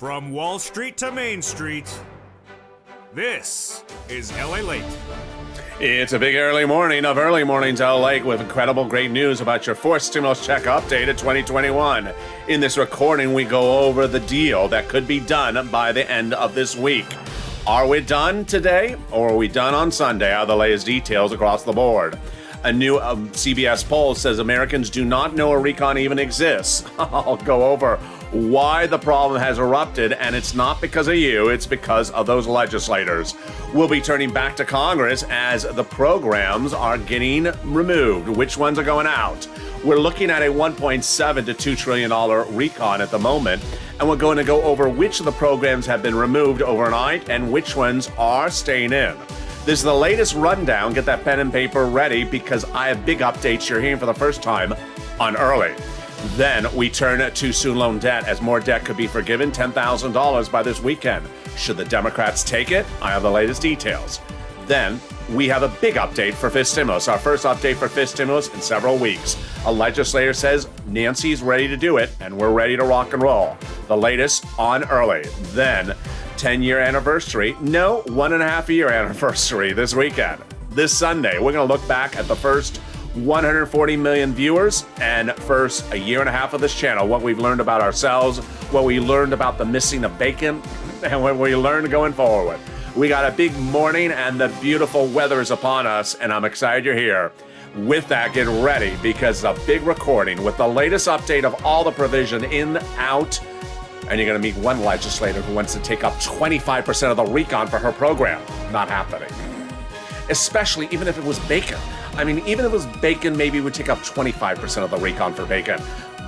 From Wall Street to Main Street, this is LALATE. It's a big early morning of early mornings LALATE with incredible great news about your fourth stimulus check updated 2021. In this recording, we go over the deal that could be done by the end of this week. Are we done today, or are we done on Sunday? Are the latest details across the board. A new CBS poll says Americans do not know a recon even exists. I'll go over why the problem has erupted, and it's not because of you, it's because of those legislators. We'll be turning back to Congress as the programs are getting removed. Which ones are going out? We're looking at a $1.7 to $2 trillion recon at the moment, and we're going to go over which of the programs have been removed overnight and which ones are staying in. This is the latest rundown. Get that pen and paper ready because I have big updates you're hearing for the first time on early. Then we turn to student loan debt as more debt could be forgiven, $10,000 by this weekend. Should the Democrats take it? I have the latest details. Then we have a big update for fifth stimulus, our first update for fifth stimulus in several weeks. A legislator says Nancy's ready to do it and we're ready to rock and roll. The latest on early. Then 10-year anniversary, no, 1.5-year anniversary this weekend. This Sunday, we're going to look back at the first 140 million viewers and first a year and a half of this channel, what we've learned about ourselves, what we learned about the missing of bacon, and what we learned going forward. We got a big morning and the beautiful weather is upon us, and I'm excited you're here. With that, get ready because it's a big recording with the latest update of all the provision in, out, and you're going to meet one legislator who wants to take up 25% of the recon for her program. Not happening. Especially even if it was bacon. I mean, even if it was bacon, maybe we would take up 25% of the recon for bacon.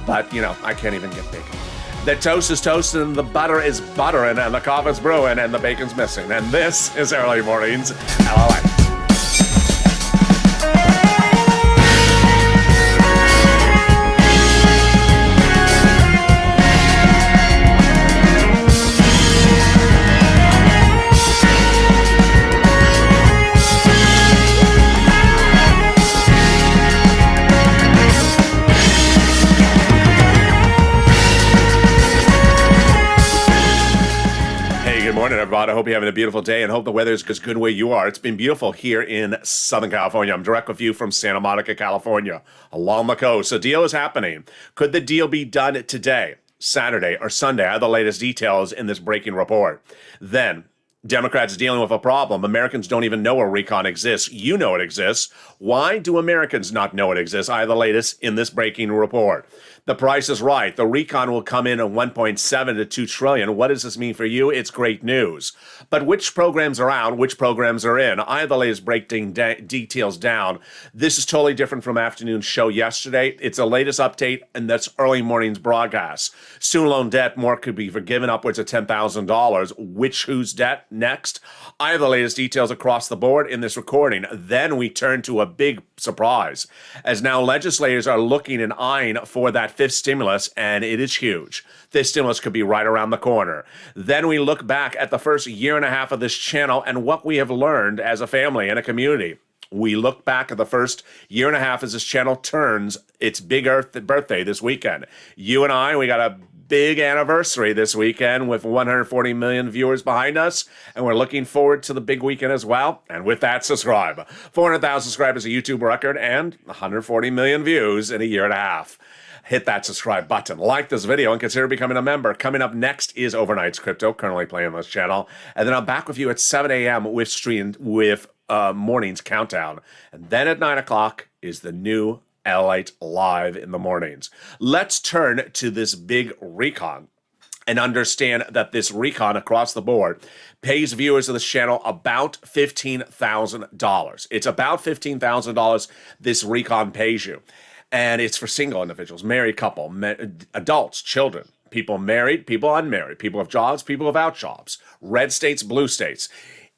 But, I can't even get bacon. The toast is toasting, and the butter is buttering, and the coffee's brewing, and the bacon's missing. And this is Early Mornings LALATE. Morning, everybody. I hope you're having a beautiful day and hope the weather is as good where you are. It's been beautiful here in Southern California. I'm direct with you from Santa Monica, California, along the coast. The deal is happening. Could the deal be done today, Saturday, or Sunday? I have the latest details in this breaking report. Then, Democrats dealing with a problem. Americans don't even know a recon exists. You know it exists. Why do Americans not know it exists? I have the latest in this breaking report. The price is right. The recon will come in at 1.7 to $2 trillion. What does this mean for you? It's great news. But which programs are out? Which programs are in? I have the latest breaking details down. This is totally different from afternoon's show yesterday. It's the latest update, and that's early morning's broadcast. Student loan debt, more could be forgiven, upwards of $10,000. Whose debt? Next. I have the latest details across the board in this recording. Then we turn to a big surprise, as now legislators are looking and eyeing for that fifth stimulus, and it is huge. This stimulus could be right around the corner. Then we look back at the first year and a half of this channel and what we have learned as a family and a community. We look back at the first year and a half as this channel turns its big birthday this weekend. You and I, we got a big anniversary this weekend with 140 million viewers behind us, and we're looking forward to the big weekend as well. And with that, subscribe. 400,000 subscribers, a YouTube record, and 140 million views in a year and a half. Hit that subscribe button, like this video, and consider becoming a member. Coming up next is Overnight's Crypto, currently playing on this channel. And then I'm back with you at 7 a.m. with morning's countdown. And then at 9 o'clock is the new LALATE live in the mornings. Let's turn to this big recon and understand that this recon across the board pays viewers of this channel about $15,000. It's about $15,000 this recon pays you. And it's for single individuals, married couple, adults, children, people married, people unmarried, people with jobs, people without jobs, red states, blue states.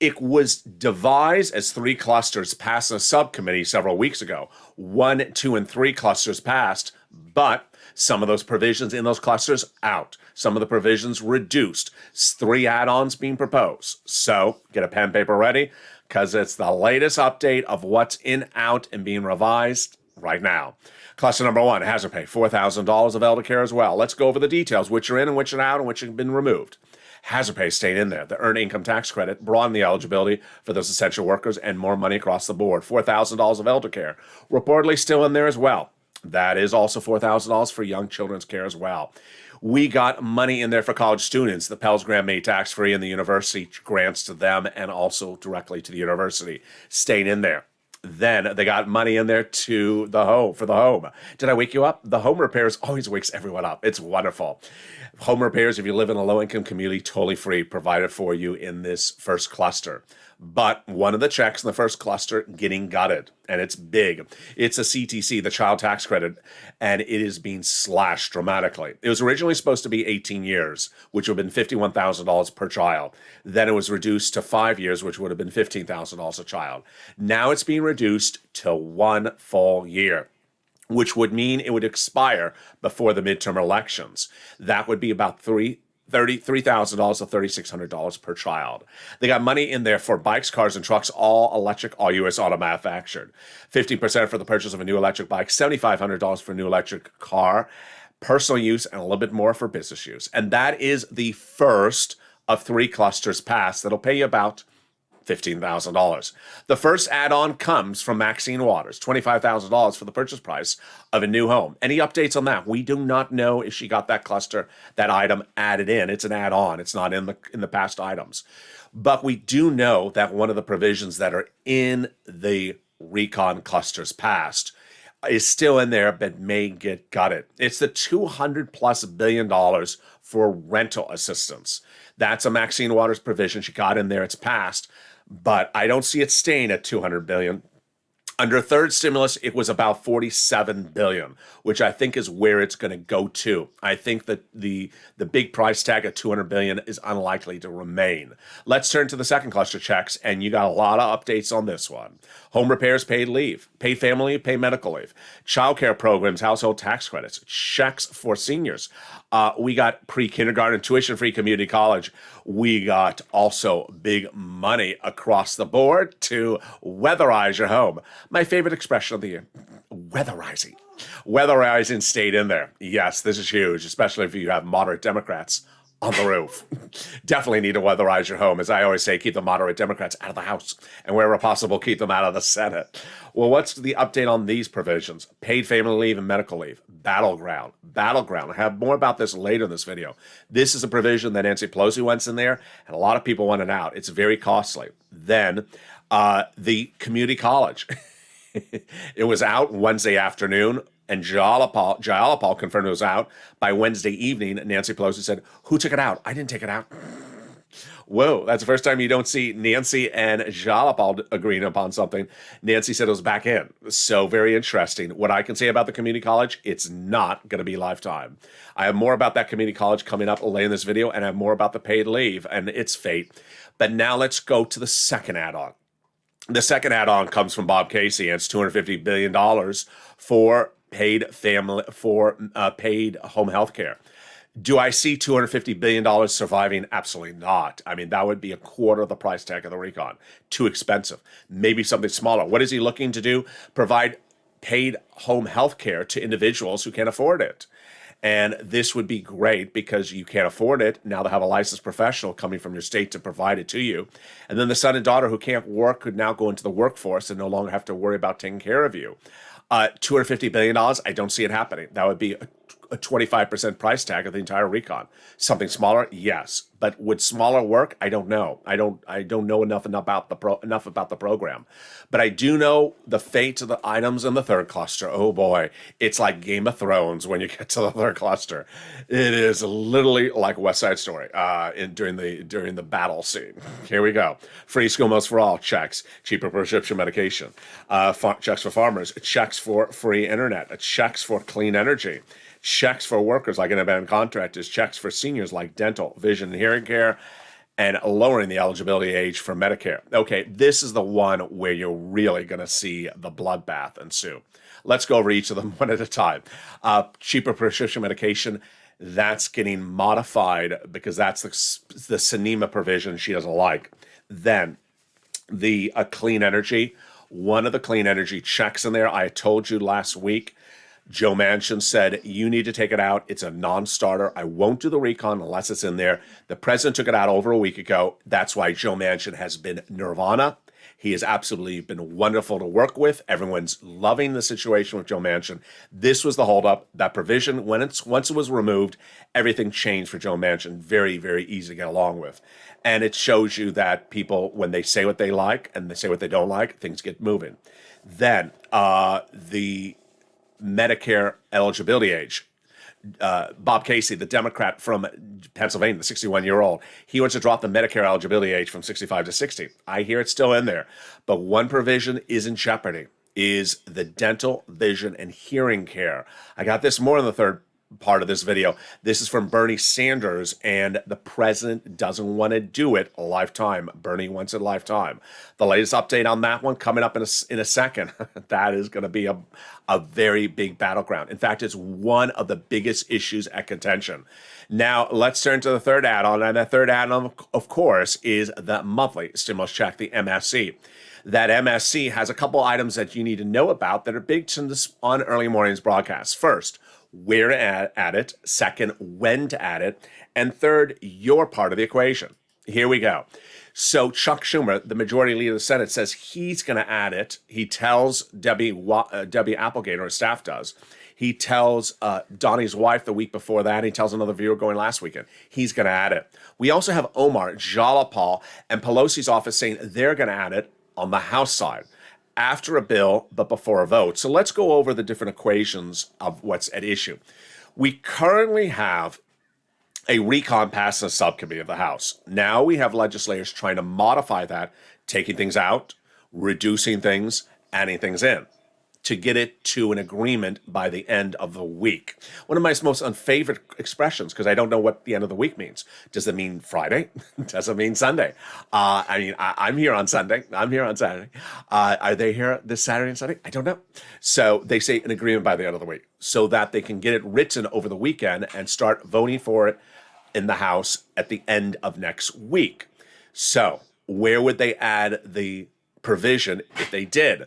It was devised as 3 clusters passed a subcommittee several weeks ago. 1, 2, and 3 clusters passed, but some of those provisions in those clusters out. Some of the provisions reduced. 3 add-ons being proposed. So get a pen and paper ready because it's the latest update of what's in, out, and being revised right now. Cluster number 1, hazard pay, $4,000 of elder care as well. Let's go over the details, which are in and which are out and which have been removed. Hazard pay stayed in there. The earned income tax credit broadened the eligibility for those essential workers and more money across the board. $4,000 of elder care reportedly still in there as well. That is also $4,000 for young children's care as well. We got money in there for college students. The Pell Grant made tax-free, and the university grants to them and also directly to the university staying in there. Then they got money in there to the home, for the home. Did I wake you up? The home repairs always wakes everyone up. It's wonderful. Home repairs, if you live in a low-income community, totally free, provided for you in this first cluster. But one of the checks in the first cluster getting gutted, and it's big. It's a CTC, the child tax credit, and it is being slashed dramatically. It was originally supposed to be 18 years, which would have been $51,000 per child. Then it was reduced to 5 years, which would have been $15,000 a child. Now it's being reduced to 1 full year, which would mean it would expire before the midterm elections. That would be about $33,000 to $3,600 per child. They got money in there for bikes, cars, and trucks, all electric, all U.S. auto manufactured. 50% for the purchase of a new electric bike, $7,500 for a new electric car, personal use, and a little bit more for business use. And that is the first of 3 clusters passed that'll pay you about $15,000. The first add-on comes from Maxine Waters, $25,000 for the purchase price of a new home. Any updates on that? We do not know if she got that cluster, that item added in. It's an add-on. It's not in the past items. But we do know that one of the provisions that are in the recon clusters passed is still in there, but may get gutted. It's the $200+ billion for rental assistance. That's a Maxine Waters provision. She got in there. It's passed. But I don't see it staying at $200 billion. Under third stimulus, it was about $47 billion, which I think is where it's going to go to. I think that the big price tag at $200 billion is unlikely to remain. Let's turn to the second cluster checks, and you got a lot of updates on this one. Home repairs, paid leave, paid family leave, paid medical leave, childcare programs, household tax credits, checks for seniors. We got pre-kindergarten, tuition-free community college. We got also big money across the board to weatherize your home. My favorite expression of the year, weatherizing. Weatherizing stayed in there. Yes, this is huge, especially if you have moderate Democrats on the roof. Definitely need to weatherize your home. As I always say, keep the moderate Democrats out of the House, and wherever possible, keep them out of the Senate. Well, what's the update on these provisions? Paid family leave and medical leave. Battleground. I have more about this later in this video. This is a provision that Nancy Pelosi wants in there, and a lot of people want it out. It's very costly. Then the community college. It was out Wednesday afternoon, and Jayalapal confirmed it was out. By Wednesday evening, Nancy Pelosi said, "Who took it out? I didn't take it out." Whoa, that's the first time you don't see Nancy and Jayalapal agreeing upon something. Nancy said it was back in. So very interesting. What I can say about the community college, it's not going to be lifetime. I have more about that community college coming up later in this video, and I have more about the paid leave and its fate. But now let's go to the second add-on. The second add-on comes from Bob Casey, and it's $250 billion for paid home health care. Do I see $250 billion surviving? Absolutely not. I mean, that would be a quarter of the price tag of the recon. Too expensive. Maybe something smaller. What is he looking to do? Provide paid home health care to individuals who can't afford it. And this would be great because you can't afford it. Now they have a licensed professional coming from your state to provide it to you. And then the son and daughter who can't work could now go into the workforce and no longer have to worry about taking care of you. $250 billion, I don't see it happening. That would be a 25% price tag of the entire recon. Something smaller, yes. But would smaller work? I don't know. I don't know enough about the program. But I do know the fate of the items in the third cluster. Oh boy, it's like Game of Thrones when you get to the third cluster. It is literally like West Side Story during the battle scene. Here we go. Free school meals for all, checks. Cheaper prescription medication. Checks for farmers. Checks for free internet. Checks for clean energy. Checks for workers like independent contractors, checks for seniors like dental, vision, and hearing care, and lowering the eligibility age for Medicare. Okay, this is the one where you're really going to see the bloodbath ensue. Let's go over each of them one at a time. Cheaper prescription medication, that's getting modified because that's the Sinema provision she doesn't like. Then the clean energy, one of the clean energy checks in there, I told you last week, Joe Manchin said, you need to take it out. It's a non-starter. I won't do the recon unless it's in there. The president took it out over a week ago. That's why Joe Manchin has been nirvana. He has absolutely been wonderful to work with. Everyone's loving the situation with Joe Manchin. This was the holdup. That provision, once it was removed, everything changed for Joe Manchin. Very, very easy to get along with. And it shows you that people, when they say what they like and they say what they don't like, things get moving. Then the Medicare eligibility age. Bob Casey, the Democrat from Pennsylvania, the 61-year-old, he wants to drop the Medicare eligibility age from 65 to 60. I hear it's still in there. But one provision is in jeopardy, is the dental, vision, and hearing care. I got this more in the third part of this video. This is from Bernie Sanders, and the president doesn't want to do it a lifetime. Bernie wants it lifetime. The latest update on that one coming up in a second. That is going to be a very big battleground. In fact, it's one of the biggest issues at contention. Now, let's turn to the third add-on, and that third add-on, of course, is the monthly stimulus check, the MSC. That MSC has a couple items that you need to know about that are big to this on early morning's broadcast. First, where to add it. Second, when to add it. And third, your part of the equation. Here we go. So Chuck Schumer, the majority leader of the Senate, says he's going to add it. He tells Debbie Applegate, or his staff does. He tells Donnie's wife the week before that. He tells another viewer going last weekend. He's going to add it. We also have Omar, Jalapal, and Pelosi's office saying they're going to add it on the House side, after a bill, but before a vote. So let's go over the different equations of what's at issue. We currently have a recon passed in a subcommittee of the House. Now we have legislators trying to modify that, taking things out, reducing things, adding things in, to get it to an agreement by the end of the week. One of my most unfavorite expressions, because I don't know what the end of the week means. Does it mean Friday? Does it mean Sunday? I'm here on Sunday. I'm here on Saturday. Are they here this Saturday and Sunday? I don't know. So they say an agreement by the end of the week so that they can get it written over the weekend and start voting for it in the House at the end of next week. So where would they add the provision if they did?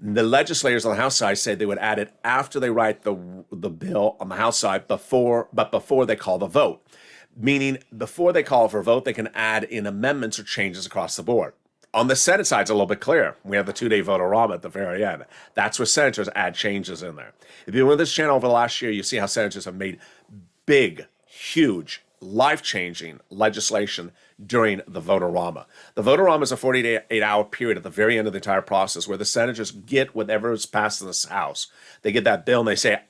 The legislators on the House side say they would add it after they write the bill on the House side, before they call the vote. Meaning, before they call for a vote, they can add in amendments or changes across the board. On the Senate side, it's a little bit clear. We have the two-day vote-a-rama at the very end. That's where senators add changes in there. If you've been with this channel over the last year, you see how senators have made big, huge, life-changing legislation during the vote-a-rama. The vote-a-rama is a 48-hour period at the very end of the entire process where the senators get whatever is passed in this House. They get that bill and they say,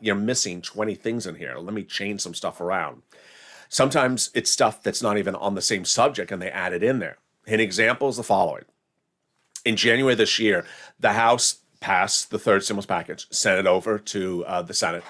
you're missing 20 things in here. Let me change some stuff around. Sometimes it's stuff that's not even on the same subject and they add it in there. An example is the following. In January this year, the House passed the third stimulus package, sent it over to the Senate.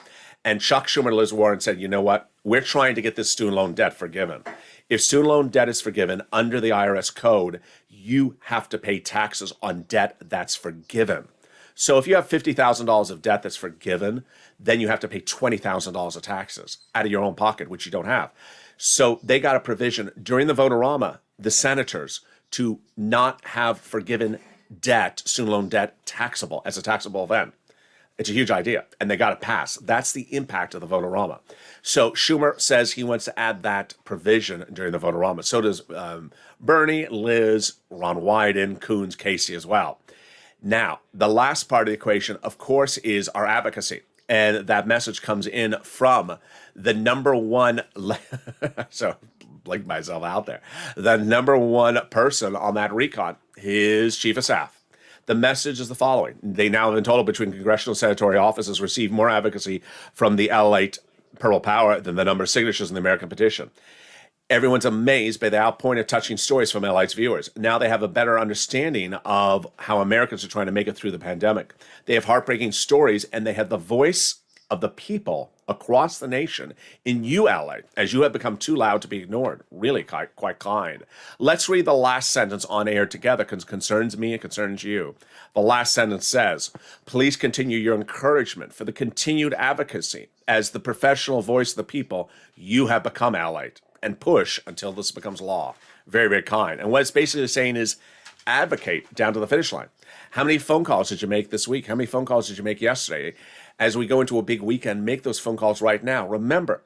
And Chuck Schumer and Liz Warren said, you know what? We're trying to get this student loan debt forgiven. If student loan debt is forgiven under the IRS code, you have to pay taxes on debt that's forgiven. So if you have $50,000 of debt that's forgiven, then you have to pay $20,000 of taxes out of your own pocket, which you don't have. So they got a provision during the vote-a-rama, the senators, to not have forgiven debt, student loan debt, taxable as a taxable event. It's a huge idea, and they got it passed. That's the impact of the vote-a-rama. So Schumer says he wants to add that provision during the vote-a-rama. So does Bernie, Liz, Ron Wyden, Coons, Casey as well. Now, the last part of the equation, of course, is our advocacy. And that message comes in from the number one, so blink myself out there, the number one person on that recon, his chief of staff. The message is the following. They now have in total between congressional and senatorial offices received more advocacy from the LALATE Purple Power than the number of signatures in the American petition. Everyone's amazed by the outpouring of touching stories from LA's viewers. Now they have a better understanding of how Americans are trying to make it through the pandemic. They have heartbreaking stories, and they have the voice of the people across the nation in you, LA, as you have become too loud to be ignored. Really quite kind. Let's read the last sentence on air together because it concerns me and concerns you. The last sentence says, please continue your encouragement for the continued advocacy as the professional voice of the people you have become, LA, and push until this becomes law. Very, very kind. And what it's basically saying is advocate down to the finish line. How many phone calls did you make this week? How many phone calls did you make yesterday? as we go into a big weekend, make those phone calls right now. Remember,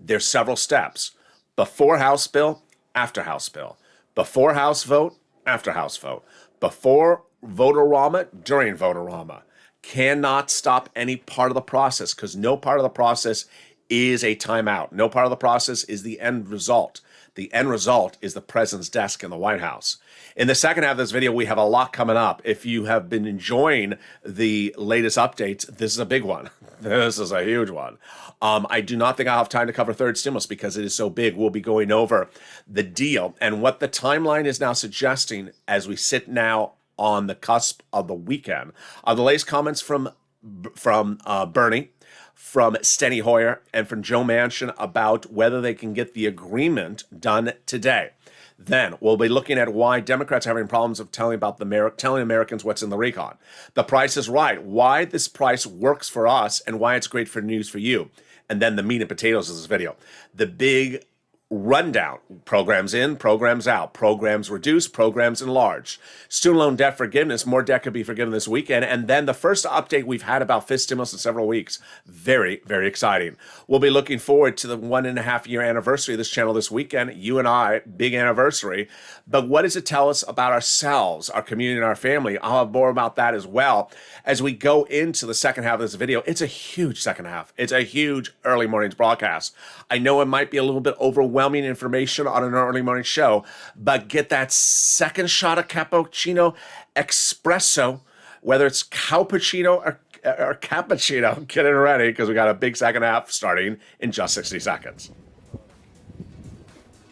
there's several steps. Before House bill, after House bill. Before House vote, after House vote. Before vote-a-rama, during vote-a-rama. Cannot stop any part of the process, because no part of the process is a timeout. No part of the process is the end result. The end result is the president's desk in the White House. In the second half of this video, we have a lot coming up. If you have been enjoying the latest updates, this is a big one. This is a huge one. I do not think I'll have time to cover third stimulus because it is so big. We'll be going over the deal and what the timeline is now suggesting as we sit now on the cusp of the weekend. The latest comments from Bernie, from Steny Hoyer, and from Joe Manchin about whether they can get the agreement done today. Then we'll be looking at why Democrats are having problems of telling Americans what's in the recon. The price is right. Why this price works for us and why it's great for news for you. And then the meat and potatoes of this video. The big rundown. Programs in, programs out. Programs reduced, programs enlarged. Student loan debt forgiveness. More debt could be forgiven this weekend. And then the first update we've had about fifth stimulus in several weeks. Very, very exciting. We'll be looking forward to the 1.5 year anniversary of this channel this weekend. You and I, big anniversary. But what does it tell us about ourselves, our community, and our family? I'll have more about that as well as we go into the second half of this video. It's a huge second half. It's a huge early mornings broadcast. I know it might be a little bit overwhelming information on an early morning show, but get that second shot of cappuccino espresso, whether it's cowpuccino or cappuccino, get it ready because we got a big second half starting in just 60 seconds.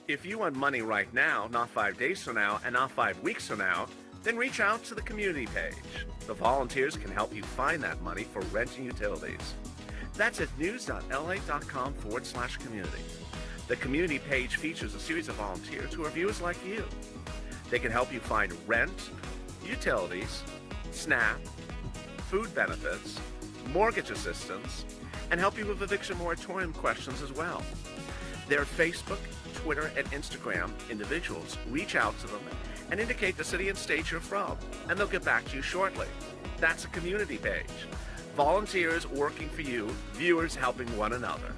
If you want money right now, not 5 days from now, and not 5 weeks from now, then reach out to the community page. The volunteers can help you find that money for rent and utilities. That's at news.lalate.com/community. The community page features a series of volunteers who are viewers like you. They can help you find rent, utilities, SNAP, food benefits, mortgage assistance, and help you with eviction moratorium questions as well. Their Facebook, Twitter, and Instagram individuals reach out to them and indicate the city and state you're from, and they'll get back to you shortly. That's a community page. Volunteers working for you, viewers helping one another.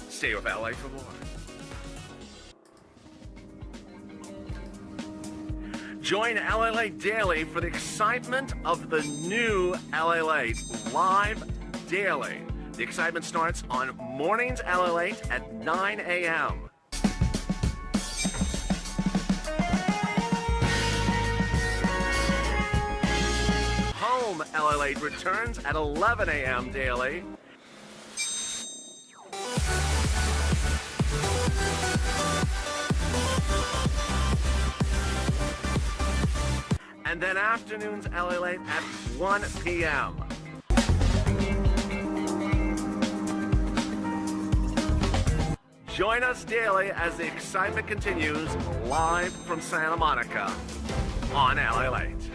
Stay with LA for more. Join LALATE Daily for the excitement of the new LALATE live daily. The excitement starts on Mornings LALATE at 9 a.m. Home LALATE returns at 11 a.m. daily. And then afternoons LALATE at 1 p.m. Join us daily as the excitement continues live from Santa Monica on LALATE.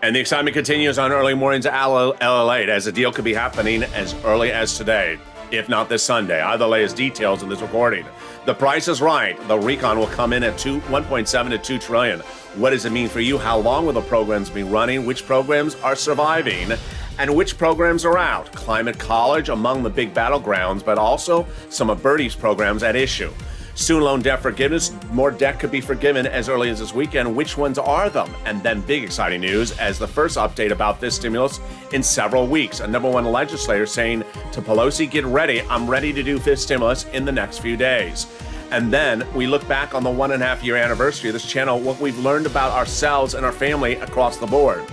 And the excitement continues on early mornings at LALATE as the deal could be happening as early as today, if not this Sunday. I'll lay his details in this recording. The price is right. The recon will come in at 1.7 to 2 trillion. What does it mean for you? How long will the programs be running? Which programs are surviving? And which programs are out? Climate College among the big battlegrounds, but also some of Bertie's programs at issue. Student loan debt forgiveness, more debt could be forgiven as early as this weekend. Which ones are them? And then big exciting news as the first update about this stimulus in several weeks. A number one legislator saying to Pelosi, get ready, I'm ready to do fifth stimulus in the next few days. And then we look back on the 1.5 year anniversary of this channel, what we've learned about ourselves and our family across the board.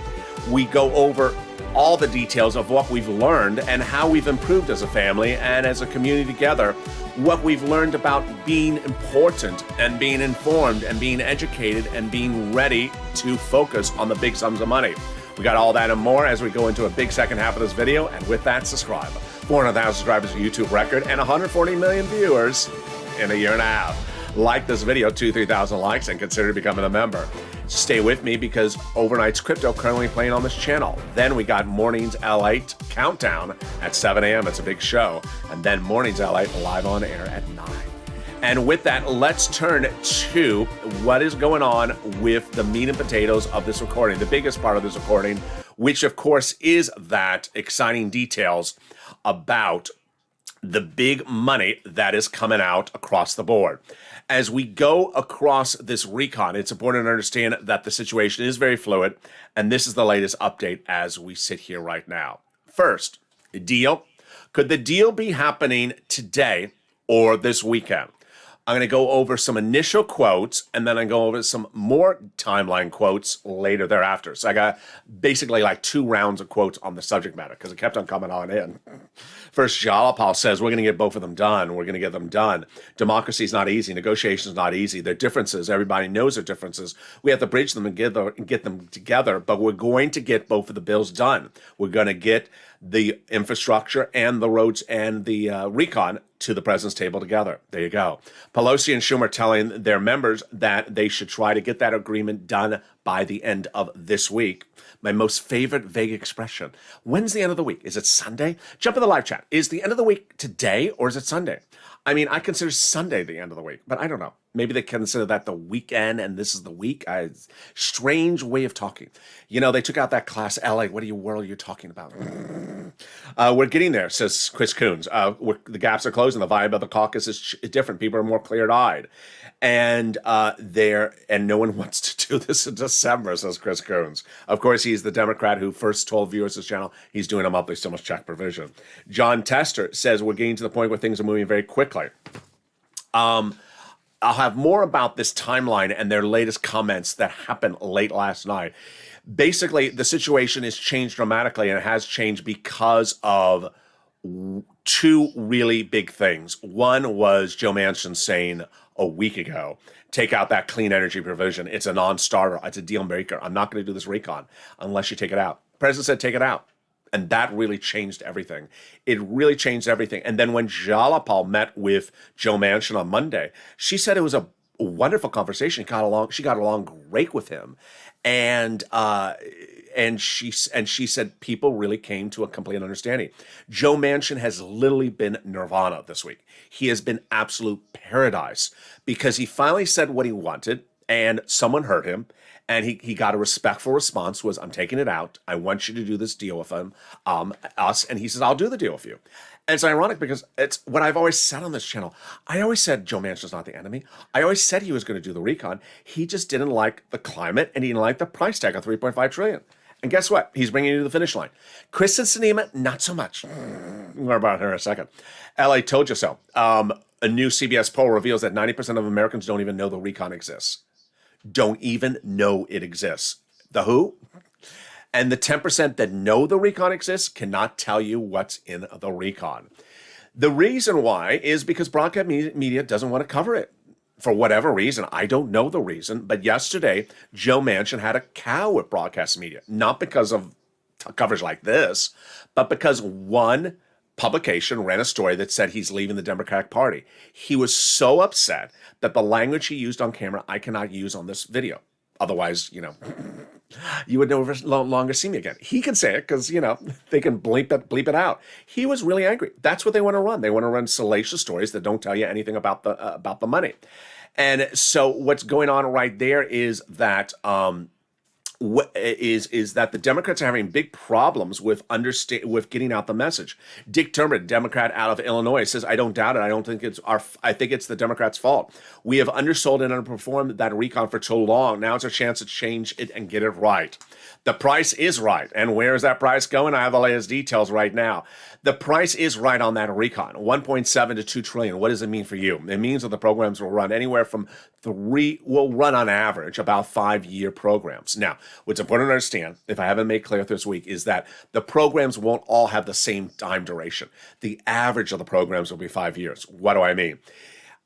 We go over all the details of what we've learned and how we've improved as a family and as a community together, what we've learned about being important and being informed and being educated and being ready to focus on the big sums of money. We got all that and more as we go into a big second half of this video. And with that, subscribe. 400,000 subscribers, a YouTube record, and 140 million viewers in a year and a half. Like this video, 2,000-3,000 likes, and consider becoming a member. Stay with me because overnight's crypto currently playing on this channel. Then we got Mornings LALATE Countdown at 7 a.m. It's a big show. And then Mornings LALATE live on air at 9. And with that, let's turn to what is going on with the meat and potatoes of this recording. The biggest part of this recording, which of course is that exciting details about the big money that is coming out across the board. As we go across this recon, it's important to understand that the situation is very fluid, and this is the latest update as we sit here right now. First, deal. Could the deal be happening today or this weekend? I'm going to go over some initial quotes, and then I go over some more timeline quotes later thereafter. So I got basically like 2 rounds of quotes on the subject matter because it kept on coming on in. First, Jalapal says, we're going to get both of them done. We're going to get them done. Democracy is not easy. Negotiation is not easy. There are differences. Everybody knows there are differences. We have to bridge them and get them together, but we're going to get both of the bills done. We're going to get the infrastructure and the roads and the recon to the president's table together. There you go. Pelosi and Schumer telling their members that they should try to get that agreement done by the end of this week. My most favorite vague expression. When's the end of the week? Is it Sunday? Jump in the live chat. Is the end of the week today or is it Sunday? I mean, I consider Sunday the end of the week, but I don't know. Maybe they consider that the weekend and this is the week. Strange way of talking. You know, they took out that class, LA. What are you talking about? We're getting there, says Chris Coons. The gaps are closing. The vibe of the caucus is different. People are more clear-eyed. And no one wants to do this in December, says Chris Coons. Of course, he's the Democrat who first told viewers this channel he's doing a monthly stimulus check provision. John Tester says we're getting to the point where things are moving very quickly. I'll have more about this timeline and their latest comments that happened late last night. Basically, the situation has changed dramatically, and it has changed because of 2 really big things. One was Joe Manchin saying a week ago, take out that clean energy provision. It's a non-starter. It's a deal breaker. I'm not going to do this recon unless you take it out. The president said, take it out. And that really changed everything. It really changed everything. And then when Jalapal met with Joe Manchin on Monday, she said it was a wonderful conversation. She got along great with him. And she said people really came to a complete understanding. Joe Manchin has literally been nirvana this week. He has been absolute paradise because he finally said what he wanted and someone heard him. And he got a respectful response was, I'm taking it out. I want you to do this deal with us. And he says, I'll do the deal with you. And it's ironic because it's what I've always said on this channel. I always said Joe Manchin's not the enemy. I always said he was going to do the recon. He just didn't like the climate and he didn't like the price tag of $3.5 trillion. And guess what? He's bringing you to the finish line. Kristen Sinema, not so much. More about her in a second. LA told you so. A new CBS poll reveals that 90% of Americans don't even know the recon exists. Don't even know it exists. The who? And the 10% that know the recon exists cannot tell you what's in the recon. The reason why is because broadcast media doesn't want to cover it. For whatever reason, I don't know the reason, but yesterday, Joe Manchin had a cow with broadcast media. Not because of coverage like this, but because one publication ran a story that said he's leaving the Democratic Party. He was so upset that the language he used on camera, I cannot use on this video. Otherwise, you would no longer see me again. He can say it because, they can bleep it out. He was really angry. That's what they want to run. They want to run salacious stories that don't tell you anything about the money. And so what's going on right there is that that the Democrats are having big problems with getting out the message. Dick Turner, Democrat out of Illinois, says, I don't doubt it. I think it's the Democrats' fault. We have undersold and underperformed that recon for too long. Now it's our chance to change it and get it right. The price is right. And where is that price going? I have the latest details right now. The price is right on that recon, 1.7 to $2 trillion. What does it mean for you? It means that the programs will run anywhere from will run on average about 5-year programs. Now, what's important to understand, if I haven't made clear this week, is that the programs won't all have the same time duration. The average of the programs will be 5 years. What do I mean?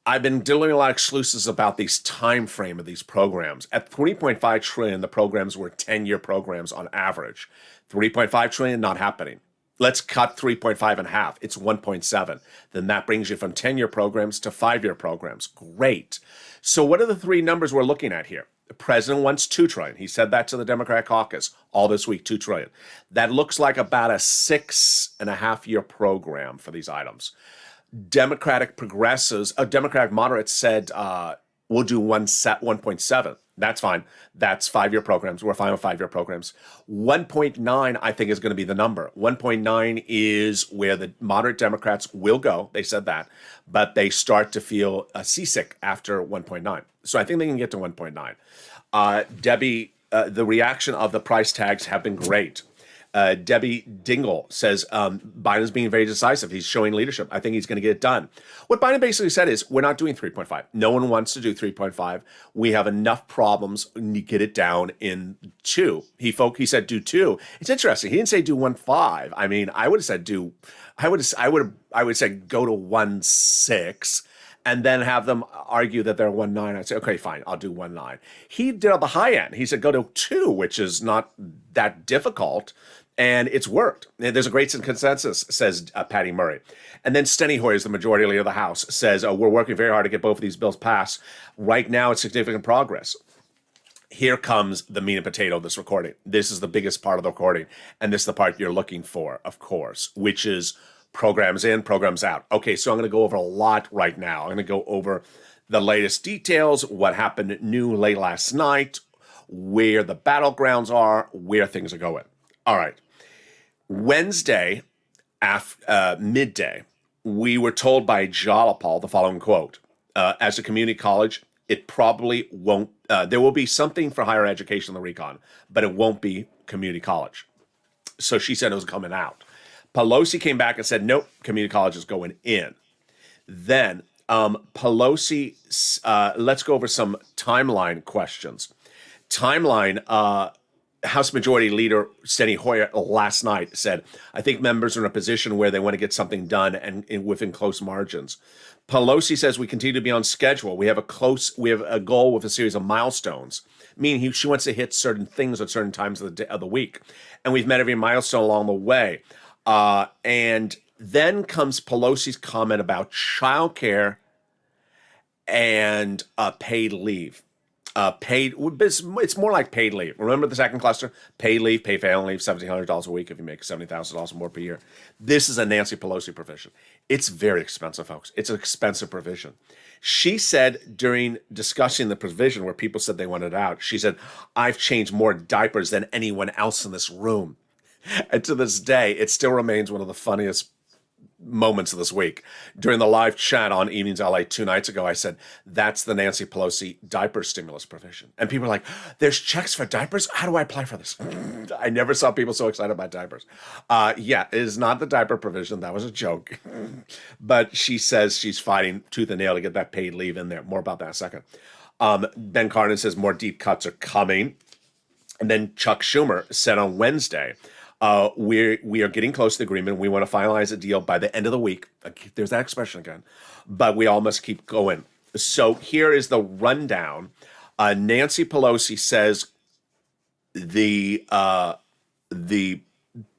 I've been doing a lot of exclusives about these time frame of these programs. At $3.5 trillion, the programs were 10-year programs on average. $3.5 trillion, not happening. Let's cut 3.5 in half. It's 1.7. Then that brings you from 10-year programs to 5-year programs. Great. So what are the 3 numbers we're looking at here? The president wants $2 trillion. He said that to the Democratic caucus all this week, $2 trillion. That looks like about a 6.5-year program for these items. Democratic moderates said we'll do 1.7. That's fine. That's 5-year programs. We're fine with 5-year programs. 1.9, I think, is going to be the number. 1.9 is where the moderate Democrats will go. They said that, but they start to feel seasick after 1.9. So I think they can get to 1.9. Debbie, the reaction of the price tags have been great. Debbie Dingle says Biden's being very decisive. He's showing leadership. I think he's going to get it done. What Biden basically said is, we're not doing 3.5. No one wants to do 3.5. We have enough problems. Get it down in 2. He said do 2. It's interesting. He didn't say do 1.5. I mean, I would have said I would say go to 1.6. And then have them argue that they're 1.9. I'd say, okay, fine, I'll do 1.9. He did on the high end. He said go to 2, which is not that difficult. And it's worked. And there's a great consensus, says Patty Murray. And then Steny Hoyer, is the majority leader of the House, says, we're working very hard to get both of these bills passed. Right now, it's significant progress. Here comes the meat and potato of this recording. This is the biggest part of the recording. And this is the part you're looking for, of course, which is programs in, programs out. Okay, so I'm going to go over a lot right now. I'm going to go over the latest details, what happened new late last night, where the battlegrounds are, where things are going. All right. Wednesday, midday, we were told by Jalapal the following quote. As a community college, it probably won't, there will be something for higher education in the recon, but it won't be community college. So she said it was coming out. Pelosi came back and said, nope, community college is going in. Then Pelosi, let's go over some timeline questions. Timeline, House Majority Leader Steny Hoyer last night said, I think members are in a position where they want to get something done and within close margins. Pelosi says we continue to be on schedule. We have a goal with a series of milestones, meaning she wants to hit certain things at certain times of the week. And we've met every milestone along the way. And then comes Pelosi's comment about childcare and paid leave. It's more like paid leave. Remember the second cluster? Paid leave, paid family leave, $1,700 a week if you make $70,000 more per year. This is a Nancy Pelosi provision. It's very expensive, folks. It's an expensive provision. She said during discussing the provision where people said they wanted it out, she said, I've changed more diapers than anyone else in this room. And to this day, it still remains one of the funniest moments of this week. During the live chat on Evenings LA 2 nights ago, I said, that's the Nancy Pelosi diaper stimulus provision. And people are like, there's checks for diapers? How do I apply for this? I never saw people so excited about diapers. Yeah, it is not the diaper provision. That was a joke. But she says she's fighting tooth and nail to get that paid leave in there. More about that in a second. Ben Cardin says more deep cuts are coming. And then Chuck Schumer said on Wednesday, we are getting close to the agreement. We want to finalize a deal by the end of the week. There's that expression again. But we all must keep going. So here is the rundown. Nancy Pelosi says the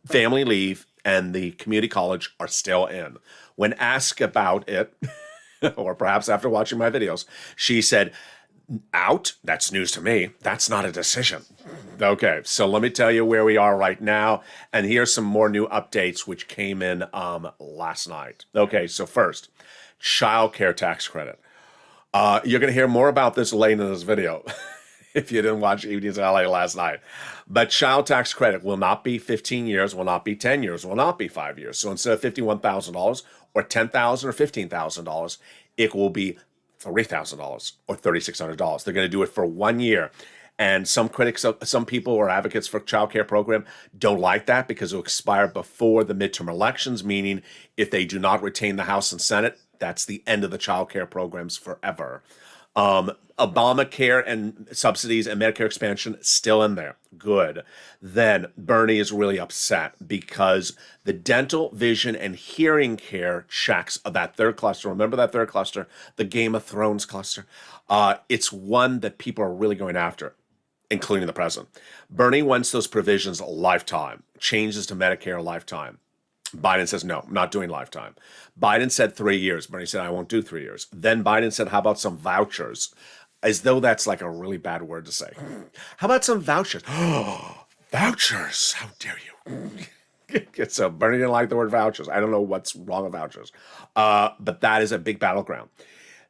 family leave and the community college are still in. When asked about it, or perhaps after watching my videos, she said, out? That's news to me. That's not a decision. Okay, so let me tell you where we are right now. And here's some more new updates which came in last night. Okay, so first, child care tax credit. You're going to hear more about this later in this video if you didn't watch Evenings in LA last night. But child tax credit will not be 15 years, will not be 10 years, will not be 5 years. So instead of $51,000 or $10,000 or $15,000, it will be $3,000 or $3,600. They're going to do it for 1 year. And some critics, some people or advocates for child care program don't like that because it will expire before the midterm elections, meaning if they do not retain the House and Senate, that's the end of the child care programs forever. Obamacare and subsidies and Medicare expansion still in there. Good. Then Bernie is really upset because the dental, vision, and hearing care checks of that third cluster. Remember that third cluster, the Game of Thrones cluster? It's one that people are really going after, including the president. Bernie wants those provisions a lifetime, changes to Medicare lifetime. Biden says, no, I'm not doing lifetime. Biden said 3 years. Bernie said, I won't do 3 years. Then Biden said, how about some vouchers? As though that's like a really bad word to say. How about some vouchers? Vouchers, how dare you? So Bernie didn't like the word vouchers. I don't know what's wrong with vouchers. But that is a big battleground.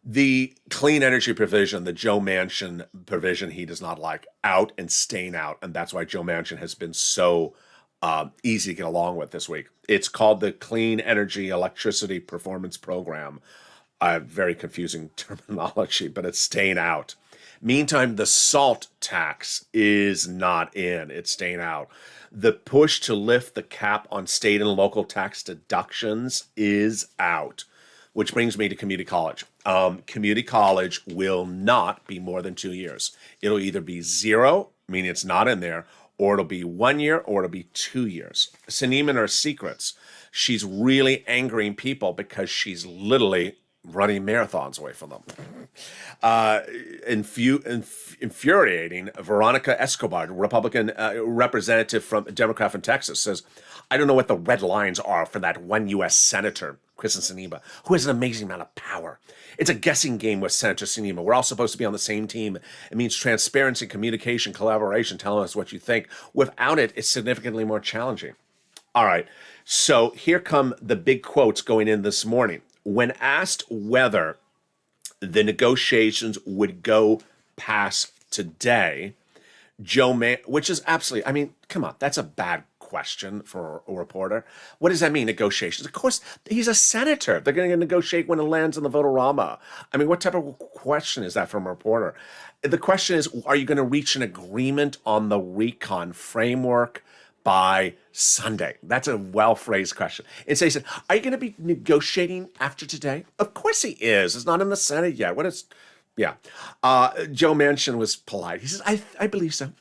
The clean energy provision, the Joe Manchin provision, he does not like, out and staying out. And that's why Joe Manchin has been so easy to get along with this week. It's called the Clean Energy Electricity Performance Program. Very confusing terminology, but it's staying out. Meantime, the SALT tax is not in. It's staying out. The push to lift the cap on state and local tax deductions is out, which brings me to community college. Community college will not be more than 2 years. It'll either be 0, meaning it's not in there, or it'll be 1 year, or it'll be 2 years. Sinema and her secrets. She's really angering people because she's literally running marathons away from them. Infuriating. Veronica Escobar, Republican representative from Democrat from Texas, says, I don't know what the red lines are for that one U.S. Senator, Kristen Sinema, who has an amazing amount of power. It's a guessing game with Senator Sinema. We're all supposed to be on the same team. It means transparency, communication, collaboration, telling us what you think. Without it, it's significantly more challenging. All right, so here come the big quotes going in this morning. When asked whether the negotiations would go past today, which is absolutely, I mean, come on, that's a bad question for a reporter. What does that mean, negotiations? Of course, he's a senator. They're going to negotiate when it lands in the vote-a-rama. I mean, what type of question is that from a reporter? The question is, are you going to reach an agreement on the recon framework by Sunday? That's a well-phrased question. And so he said, are you going to be negotiating after today? Of course he is. It's not in the Senate yet. What is... Yeah. Joe Manchin was polite. He says, I believe so.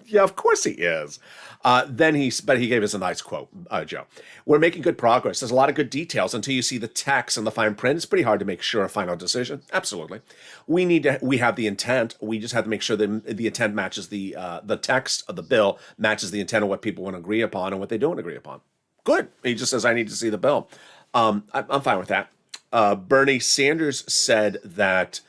Yeah, of course he is. But he gave us a nice quote, Joe. We're making good progress. There's a lot of good details. Until you see the text and the fine print, it's pretty hard to make sure a final decision. Absolutely. We have the intent. We just have to make sure that the intent matches the text of the bill, matches the intent of what people want to agree upon and what they don't agree upon. Good. He just says, I need to see the bill. I'm fine with that. Bernie Sanders said that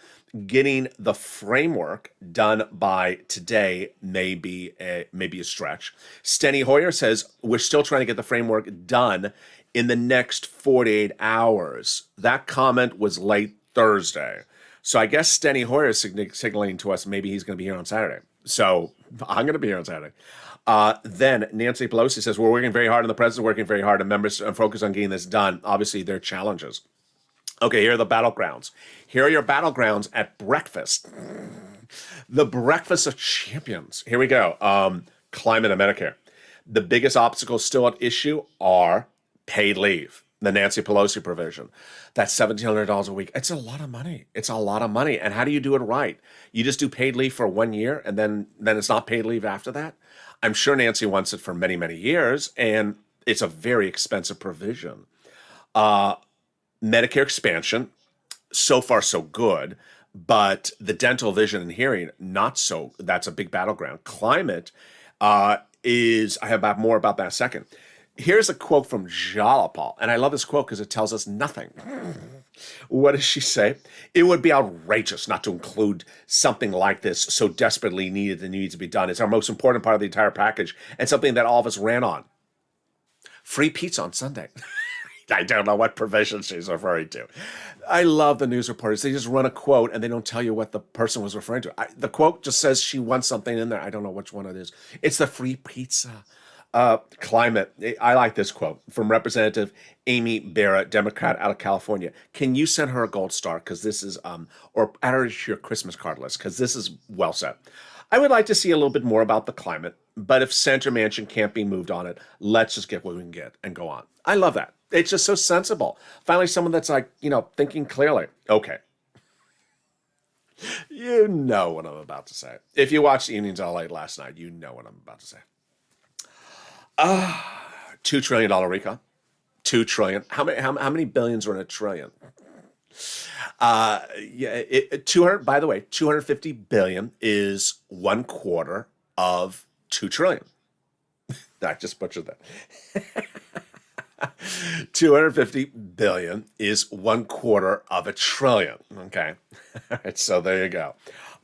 getting the framework done by today may be a stretch. Steny Hoyer says we're still trying to get the framework done in the next 48 hours. That comment was late Thursday. So I guess Steny Hoyer is signaling to us maybe he's going to be here on Saturday. So I'm going to be here on Saturday. Then Nancy Pelosi says we're working very hard and the president's working very hard and members are focused on getting this done. Obviously, there are challenges. Okay, here are the battlegrounds. Here are your battlegrounds at breakfast. The breakfast of champions. Here we go. Climate and Medicare. The biggest obstacles still at issue are paid leave, the Nancy Pelosi provision. That's $1,700 a week. It's a lot of money. It's a lot of money. And how do you do it right? You just do paid leave for 1 year and then it's not paid leave after that? I'm sure Nancy wants it for many, many years, and it's a very expensive provision. Medicare expansion, so far so good, but the dental, vision, and hearing, not so. That's a big battleground. Climate is, I have more about that in a second. Here's a quote from Jalapal, and I love this quote because it tells us nothing. What does she say? It would be outrageous not to include something like this so desperately needed and needs to be done. It's our most important part of the entire package and something that all of us ran on. Free pizza on Sunday. I don't know what provision she's referring to. I love the news reporters. They just run a quote and they don't tell you what the person was referring to. The quote just says she wants something in there. I don't know which one it is. It's the free pizza. Climate. I like this quote from Representative Amy Barrett, Democrat out of California. Can you send her a gold star? Because this is, or add her to your Christmas card list, because this is well said. I would like to see a little bit more about the climate, but if Senator Manchin can't be moved on it, let's just get what we can get and go on. I love that. It's just so sensible. Finally, someone that's like, thinking clearly. Okay. You know what I'm about to say. If you watched Evenings LA last night, you know what I'm about to say. $2 trillion recon. $2 trillion. How many billions are in a trillion? 250 billion is 1/4 of 2 trillion. I just butchered that. 250 billion is 1/4 of a trillion. Okay. All right, so there you go.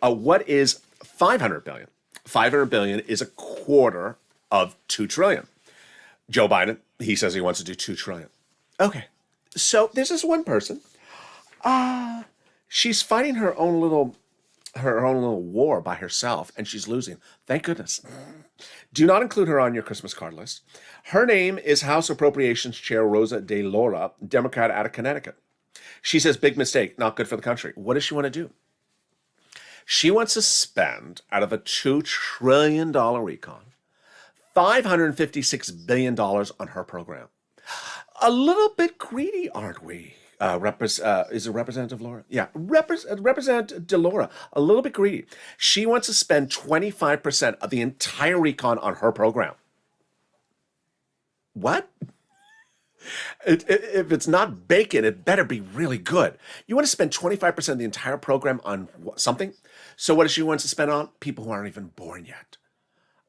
What is 500 billion? 500 billion is 1/4 of 2 trillion. Joe Biden, he says he wants to do 2 trillion. Okay. So there's this one person. She's fighting her own little war by herself, and she's losing. Thank goodness. Do not include her on your Christmas card list. Her name is House Appropriations Chair Rosa DeLauro, Democrat out of Connecticut. She says, big mistake, not good for the country. What does she want to do? She wants to spend, out of a $2 trillion recon, $556 billion on her program. A little bit greedy, aren't we? Is it Representative Laura? Yeah, Representative DeLaura. A little bit greedy. She wants to spend 25% of the entire recon on her program. What? If it's not bacon, it better be really good. You want to spend 25% of the entire program on something? So what does she want to spend on? People who aren't even born yet.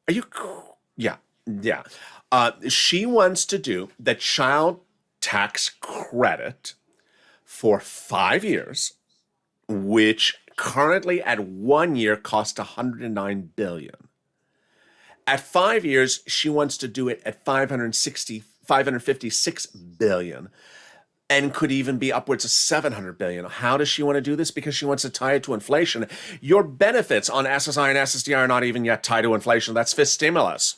Are you cool? Yeah. She wants to do the child tax credit for 5 years, which currently at 1 year costs $109 billion. At 5 years, she wants to do it at $556 billion, and could even be upwards of $700 billion. How does she want to do this? Because she wants to tie it to inflation. Your benefits on SSI and SSDI are not even yet tied to inflation. That's fifth stimulus.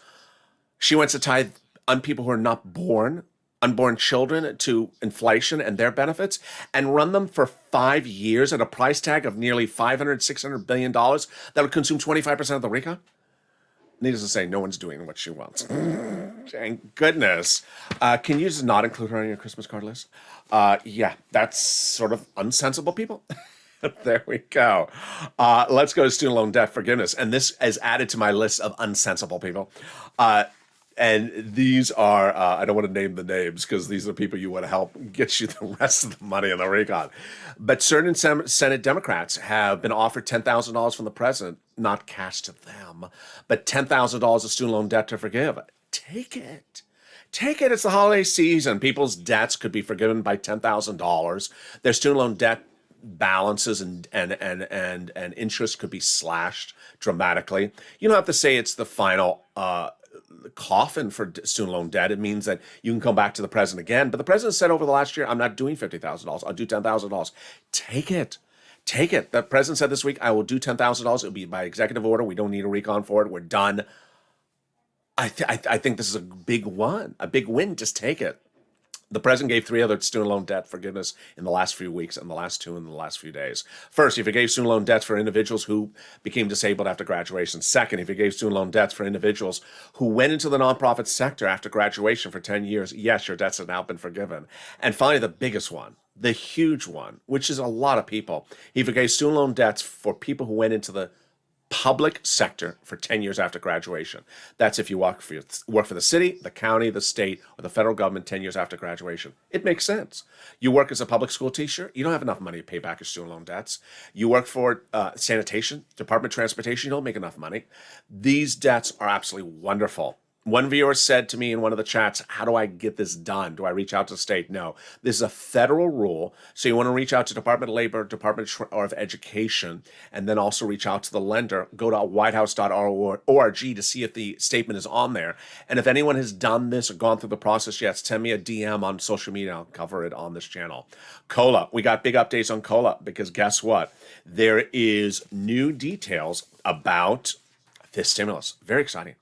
She wants to tie on people who are not born, unborn children, to inflation and their benefits, and run them for 5 years at a price tag of nearly $600 billion that would consume 25% of the recon. Needless to say, no one's doing what she wants. Thank goodness. Can you just not include her on your Christmas card list? Yeah, that's sort of unsensible people. There we go. Let's go to student loan debt forgiveness. And this is added to my list of unsensible people. And these are, I don't want to name the names because these are people you want to help get you the rest of the money in the recon. But certain Senate Democrats have been offered $10,000 from the president, not cash to them, but $10,000 of student loan debt to forgive. Take it. Take it. It's the holiday season. People's debts could be forgiven by $10,000. Their student loan debt balances and interest could be slashed dramatically. You don't have to say it's the final coffin for student loan debt. It means that you can come back to the president again. But the president said over the last year, I'm not doing $50,000. I'll do $10,000. Take it. Take it. The president said this week, I will do $10,000. It'll be by executive order. We don't need a recon for it. We're done. I think this is a big one, a big win. Just take it. The president gave 3 other student loan debt forgiveness in the last few weeks, and the last 2 in the last few days. First, he forgave student loan debts for individuals who became disabled after graduation. Second, he forgave student loan debts for individuals who went into the nonprofit sector after graduation for 10 years. Yes, your debts have now been forgiven. And finally, the biggest one, the huge one, which is a lot of people. He forgave student loan debts for people who went into the public sector for 10 years after graduation. That's if you work for the city, the county, the state, or the federal government 10 years after graduation. It makes sense. You work as a public school teacher, you don't have enough money to pay back your student loan debts. You work for sanitation, Department of Transportation, you don't make enough money. These debts are absolutely wonderful. One viewer said to me in one of the chats, how do I get this done? Do I reach out to the state? No. This is a federal rule. So you want to reach out to Department of Labor, Department of Education, and then also reach out to the lender. Go to whitehouse.org to see if the statement is on there. And if anyone has done this or gone through the process yet, send me a DM on social media. I'll cover it on this channel. COLA. We got big updates on COLA because guess what? There is new details about this stimulus. Very exciting.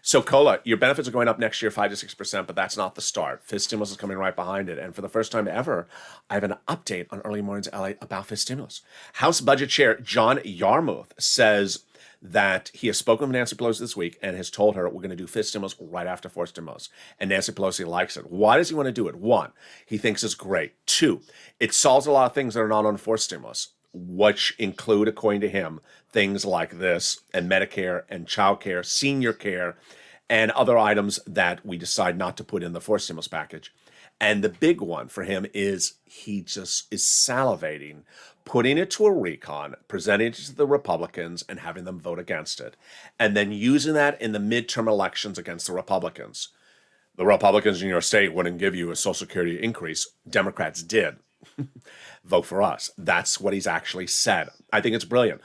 So COLA, your benefits are going up next year 5 to 6%, but that's not the start. FIS stimulus is coming right behind it. And for the first time ever, I have an update on Early Mornings LA about FIS stimulus. House Budget Chair John Yarmuth says that he has spoken with Nancy Pelosi this week and has told her we're going to do FIS stimulus right after forced stimulus. And Nancy Pelosi likes it. Why does he want to do it? 1, he thinks it's great. 2, it solves a lot of things that are not on forced stimulus, which include, according to him, things like this and Medicare and child care, senior care, and other items that we decide not to put in the forced stimulus package. And the big one for him is he just is salivating, putting it to a recon, presenting it to the Republicans and having them vote against it, and then using that in the midterm elections against the Republicans. The Republicans in your state wouldn't give you a Social Security increase. Democrats did. Vote for us. That's what he's actually said. I think it's brilliant.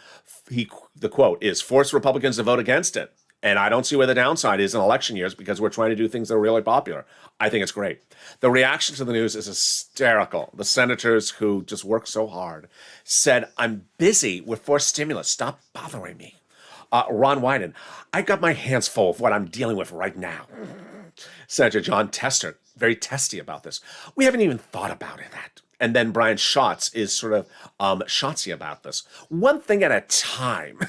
The quote is, force Republicans to vote against it. And I don't see where the downside is in election years because we're trying to do things that are really popular. I think it's great. The reaction to the news is hysterical. The senators who just work so hard said, I'm busy with forced stimulus. Stop bothering me. Ron Wyden, I got my hands full of what I'm dealing with right now. Senator John Tester, very testy about this. We haven't even thought about it that. And then Brian Schatz is sort of Schatzy about this. One thing at a time.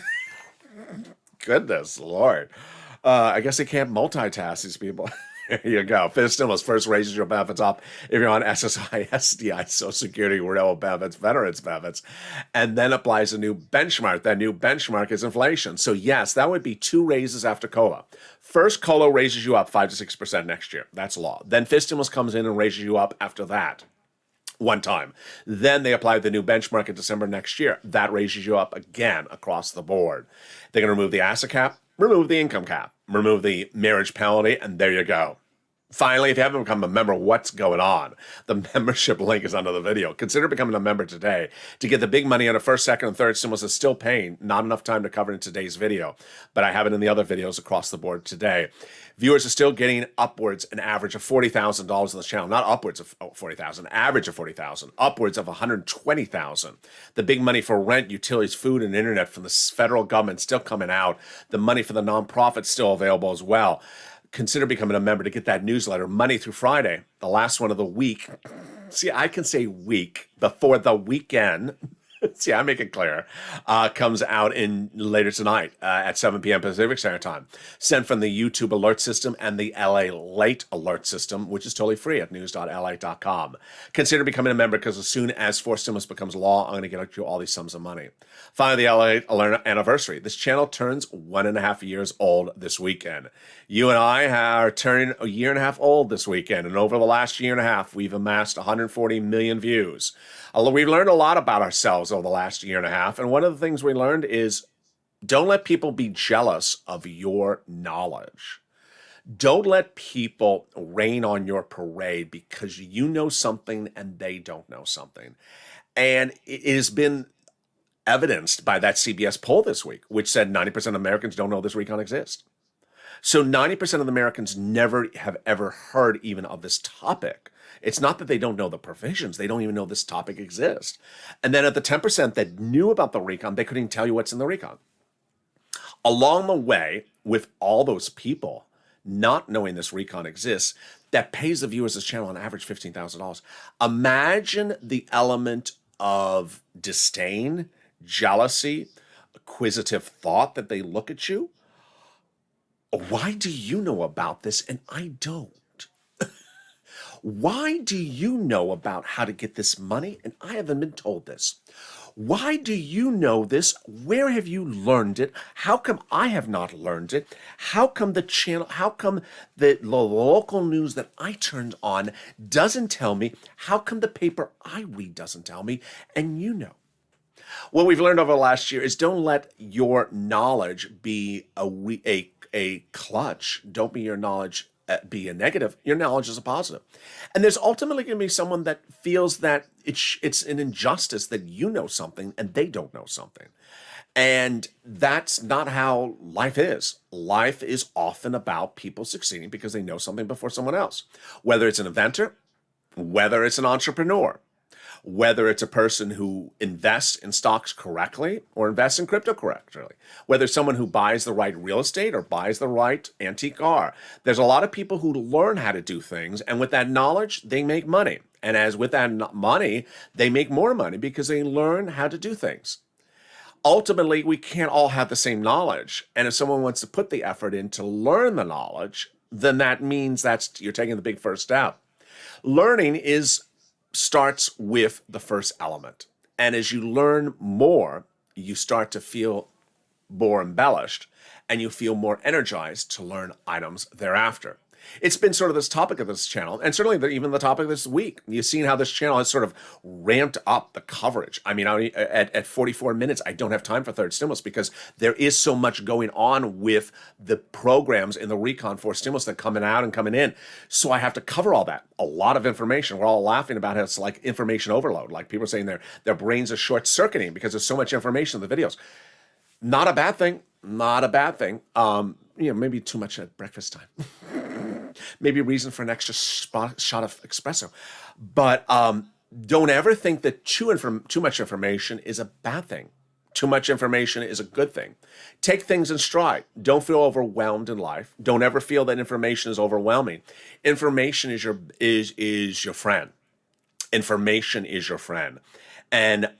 Goodness Lord. I guess they can't multitask, these people. There you go. Fifth stimulus first raises your benefits up if you're on SSI, SDI, Social Security, renewable benefits, veterans benefits, and then applies a new benchmark. That new benchmark is inflation. So yes, that would be 2 raises after COLA. First, COLA raises you up 5 to 6% next year. That's law. Then fifth stimulus comes in and raises you up after that. One time. Then they apply the new benchmark in December next year. That raises you up again across the board. They're going to remove the asset cap, remove the income cap, remove the marriage penalty, and there you go. Finally, if you haven't become a member, what's going on? The membership link is under the video. Consider becoming a member today to get the big money on a first, second, and third stimulus is still paying. Not enough time to cover in today's video, but I have it in the other videos across the board today. Viewers are still getting upwards an average of $40,000 on this channel. Not upwards of 40,000, average of 40,000, upwards of 120,000. The big money for rent, utilities, food, and internet from the federal government still coming out. The money for the nonprofits still available as well. Consider becoming a member to get that newsletter Monday through Friday, the last one of the week. See, I can say week before the weekend. See, I make it clear. Comes out in later tonight at 7 p.m. Pacific Standard Time. Sent from the YouTube alert system and the LALATE alert system, which is totally free at news.la.com. Consider becoming a member because as soon as forced stimulus becomes law, I'm going to get you all these sums of money. Finally, the LA Alert anniversary. This channel turns 1.5 years old this weekend. You and I are turning 1.5 years old this weekend, and over the last 1.5 years, we've amassed 140 million views. We've learned a lot about ourselves over the last 1.5 years, and one of the things we learned is don't let people be jealous of your knowledge. Don't let people rain on your parade because you know something and they don't know something. And it has been evidenced by that CBS poll this week, which said 90% of Americans don't know this recon exists. So 90% of Americans never have ever heard even of this topic. It's not that they don't know the provisions. They don't even know this topic exists. And then at the 10% that knew about the recon, they couldn't even tell you what's in the recon. Along the way, with all those people not knowing this recon exists, that pays the viewers of this channel on average $15,000. Imagine the element of disdain, jealousy, acquisitive thought that they look at you. Why do you know about this and I don't? Why do you know about how to get this money and I haven't been told this? Why do you know this? Where have you learned it? How come I have not learned it? How come the channel, how come the local news that I turned on doesn't tell me? How come the paper I read doesn't tell me? And you know. What we've learned over the last year is don't let your knowledge be a clutch. Don't be your knowledge be a negative. Your knowledge is a positive. And there's ultimately going to be someone that feels that it's an injustice that you know something and they don't know something. And that's not how life is. Life is often about people succeeding because they know something before someone else. Whether it's an inventor, whether it's an entrepreneur, whether it's a person who invests in stocks correctly or invests in crypto correctly, whether it's someone who buys the right real estate or buys the right antique car. There's a lot of people who learn how to do things, and with that knowledge, they make money. And as with that money, they make more money because they learn how to do things. Ultimately, we can't all have the same knowledge. And if someone wants to put the effort in to learn the knowledge, then that means you're taking the big first step. Learning starts with the first element. And as you learn more, you start to feel more embellished and you feel more energized to learn items thereafter. It's been sort of this topic of this channel, and certainly even the topic this week. You've seen how this channel has sort of ramped up the coverage. I mean, at 44 minutes, I don't have time for third stimulus because there is so much going on with the programs in the recon for stimulus that coming out and coming in. So I have to cover all that. A lot of information. We're all laughing about it. It's like information overload. Like people are saying their brains are short-circuiting because there's so much information in the videos. Not a bad thing. Not a bad thing. maybe too much at breakfast time. Maybe a reason for an extra shot of espresso. But don't ever think that too much information is a bad thing. Too much information is a good thing. Take things in stride. Don't feel overwhelmed in life. Don't ever feel that information is overwhelming. Information is your friend. Information is your friend. And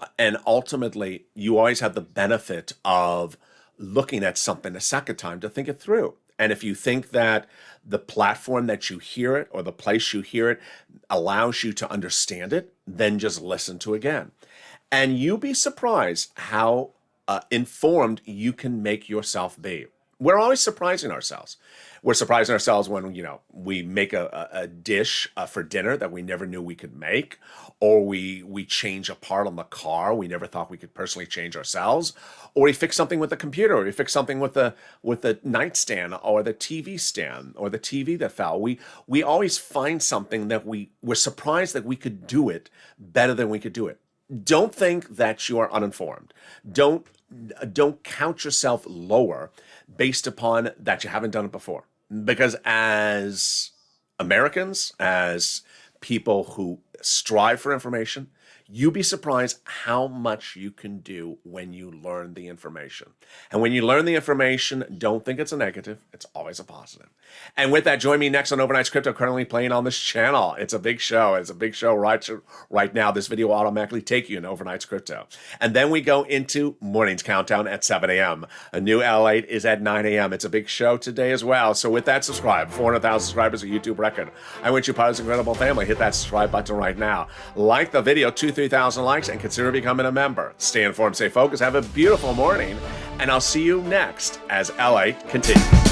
ultimately, you always have the benefit of looking at something a second time to think it through. And if you think that the platform that you hear it or the place you hear it allows you to understand it, then just listen to it again. And you'll be surprised how informed you can make yourself be. We're always surprising ourselves. We're surprising ourselves when, we make a dish for dinner that we never knew we could make, or we change a part on the car we never thought we could personally change ourselves, or we fix something with the computer, or we fix something with the nightstand or the TV stand or the TV that fell. We always find something that we're surprised that we could do it better than we could do it. Don't think that you are uninformed. Don't count yourself lower based upon that you haven't done it before. Because as Americans, as people who strive for information, you'd be surprised how much you can do when you learn the information. And when you learn the information, don't think it's a negative. It's always a positive. And with that, join me next on Overnight's Crypto, currently playing on this channel. It's a big show. It's a big show right now. This video will automatically take you into Overnight's Crypto. And then we go into Morning's Countdown at 7 a.m. A new LALATE is at 9 a.m. It's a big show today as well. So with that, subscribe. 400,000 subscribers, a YouTube record. I wish you part of this incredible family. Hit that subscribe button right now. Like the video, 3,000 likes, and consider becoming a member. Stay informed, stay focused, have a beautiful morning, and I'll see you next as LALATE continues.